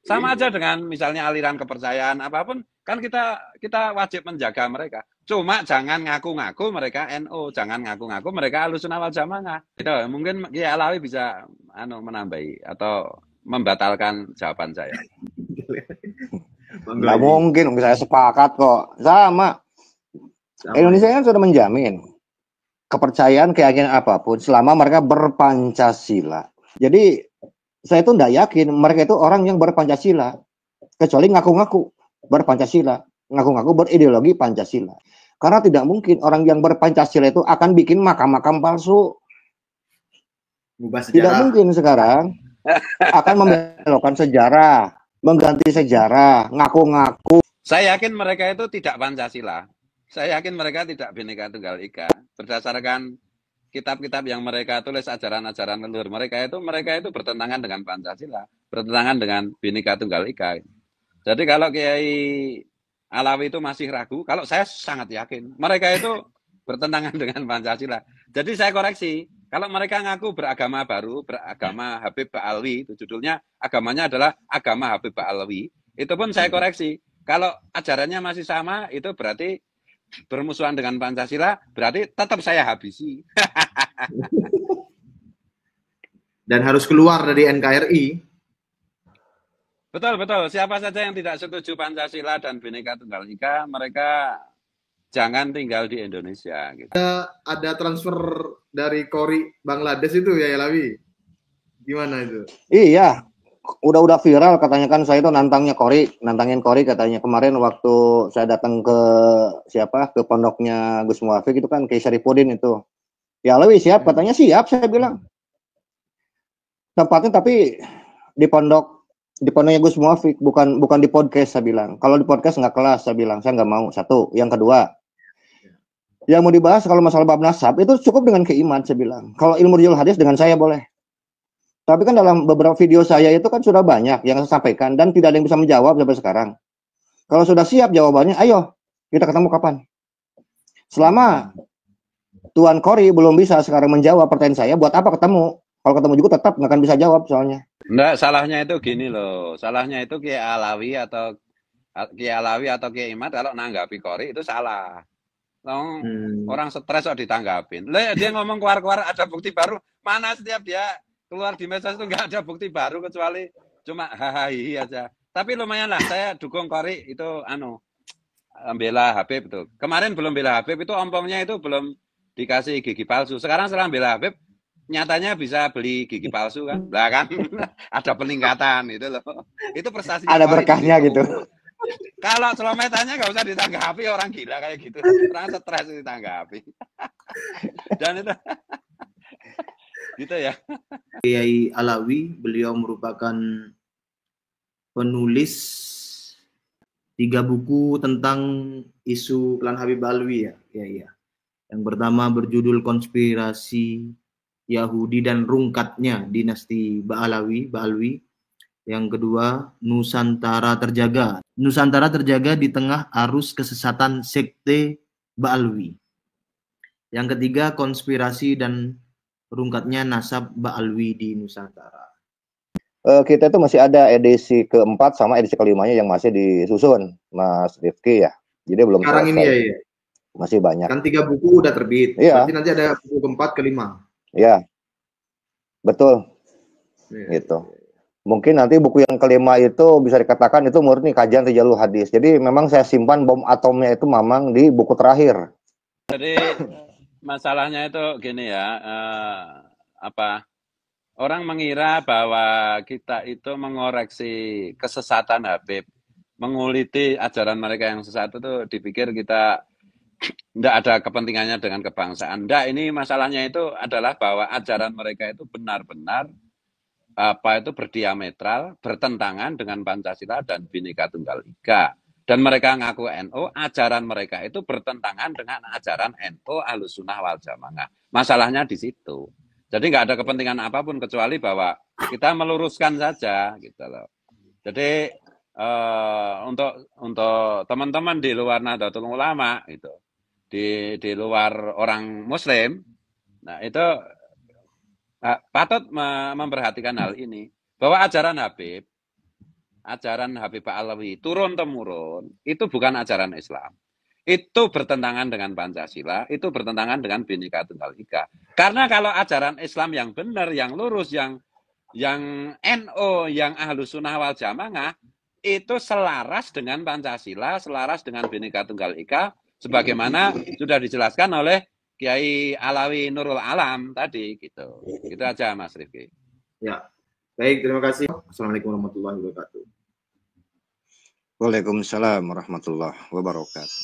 Sama aja dengan misalnya aliran kepercayaan apapun, kan kita wajib menjaga mereka. Cuma jangan ngaku-ngaku mereka NU, jangan ngaku-ngaku mereka Ahlussunnah wal Jamaah. Gitu. Mungkin Kiai Alawi bisa menambahi atau membatalkan jawaban saya. Nggak mungkin, saya sepakat kok. Sama. Indonesia kan sudah menjamin kepercayaan keyakinan apapun selama mereka berpancasila. Jadi saya itu tidak yakin mereka itu orang yang berpancasila, kecuali ngaku-ngaku berpancasila, ngaku-ngaku berideologi Pancasila. Karena tidak mungkin orang yang berpancasila itu akan bikin makam-makam palsu. Tidak mungkin sekarang akan membelokkan sejarah, mengganti sejarah, ngaku-ngaku. Saya yakin mereka itu tidak Pancasila. Saya yakin mereka tidak Bhinneka Tunggal Ika. Berdasarkan kitab-kitab yang mereka tulis, ajaran-ajaran leluhur mereka itu bertentangan dengan Pancasila, bertentangan dengan Bhinneka Tunggal Ika. Jadi kalau Kiai Alawi itu masih ragu, kalau saya sangat yakin mereka itu bertentangan dengan Pancasila. Jadi saya koreksi, kalau mereka ngaku beragama baru, beragama Habib Ba'alawi, itu judulnya agamanya adalah agama Habib Ba'alawi, itu pun saya koreksi. Kalau ajarannya masih sama, itu berarti bermusuhan dengan Pancasila, berarti tetap saya habisi. Dan harus keluar dari NKRI. Betul. Siapa saja yang tidak setuju Pancasila dan Bhinneka Tunggal Ika, mereka jangan tinggal di Indonesia. Gitu. Ada transfer dari Kori Bangladesh itu ya Alawi? Gimana itu? Iya, udah viral katanya kan saya itu nantangin Kori katanya kemarin waktu saya datang ke ke pondoknya Gus Muwafiq itu kan Kiai Syarifuddin itu. Ya Alawi siap, katanya siap, saya bilang. Tempatnya tapi di pondoknya Gus Muwafiq, bukan di podcast, saya bilang. Kalau di podcast nggak kelas, saya bilang. Saya nggak mau. Satu. Yang kedua, yang mau dibahas kalau masalah bab nasab itu cukup dengan keiman, saya bilang. Kalau ilmu rijal hadis dengan saya boleh. Tapi kan dalam beberapa video saya itu kan sudah banyak yang saya sampaikan dan tidak ada yang bisa menjawab sampai sekarang. Kalau sudah siap jawabannya, ayo kita ketemu kapan. Selama Tuan Kori belum bisa sekarang menjawab pertanyaan saya, buat apa ketemu? Kalau ketemu juga tetap nggak akan bisa jawab soalnya. Enggak, salahnya itu gini loh. Salahnya itu Kiai Alawi atau Kiai Imad kalau nanggapi Qori itu salah. Orang stres kok ditanggapin. Dia ngomong keluar-keluar ada bukti baru. Mana setiap dia keluar di medsos itu nggak ada bukti baru kecuali cuma hahaha aja. Tapi lumayan lah, saya dukung Qori itu bela Habib itu. Kemarin belum bela Habib itu ompongnya itu belum dikasih gigi palsu. Sekarang setelah bela Habib nyatanya bisa beli gigi palsu kan. Lah kan ada peningkatan itu loh. Itu prestasi. Ada berkahnya gitu. Kalau selometannya nggak usah ditanggapi, orang gila kayak gitu. Orang stres ditanggapi. Dan itu gitu ya. Kiai Alawi, beliau merupakan penulis 3 buku tentang isu klan Habib Alwi ya. Ya. Yang pertama berjudul Konspirasi Yahudi dan Rungkatnya Dinasti Ba'alwi. Yang kedua, Nusantara Terjaga. Nusantara terjaga di tengah arus kesesatan sekte Ba'alwi. Yang ketiga, Konspirasi dan Rungkatnya Nasab Ba'alwi di Nusantara. Kita itu masih ada edisi keempat sama edisi kelimanya yang masih disusun, Mas Rifki ya. Jadi belum sekarang selesai. Ini ya. Masih banyak. Kan 3 buku udah terbit. Iya. Berarti nanti ada buku keempat, kelima. Ya, betul. Gitu. Mungkin nanti buku yang kelima itu bisa dikatakan itu murni kajian Rijalul Hadis. Jadi memang saya simpan bom atomnya itu memang di buku terakhir. Jadi masalahnya itu gini ya, orang mengira bahwa kita itu mengoreksi kesesatan Habib, menguliti ajaran mereka yang sesat itu dipikir kita tidak ada kepentingannya dengan kebangsaan. Tidak, ini masalahnya itu adalah bahwa ajaran mereka itu benar-benar berdiametral, bertentangan dengan Pancasila dan Bhinneka Tunggal Ika. Dan mereka ngaku NU, ajaran mereka itu bertentangan dengan ajaran NU Ahlussunnah wal Jamaah. Masalahnya di situ. Jadi nggak ada kepentingan apapun kecuali bahwa kita meluruskan saja, gitu loh. Jadi untuk teman-teman di luar Nahdlatul Ulama itu, di luar orang Muslim, nah itu patut memperhatikan hal ini bahwa ajaran Habib Alawi turun-temurun itu bukan ajaran Islam. Itu bertentangan dengan Pancasila, itu bertentangan dengan Bhinneka Tunggal Ika. Karena kalau ajaran Islam yang benar, yang lurus, yang NU, yang Ahlussunnah wal Jamaah itu selaras dengan Pancasila, selaras dengan Bhinneka Tunggal Ika, sebagaimana sudah dijelaskan oleh Kiai Alawi Nurul Alam tadi, gitu. Itu aja Mas Rifki. Ya, baik, terima kasih. Assalamualaikum warahmatullahi wabarakatuh. Waalaikumsalam warahmatullahi wabarakatuh.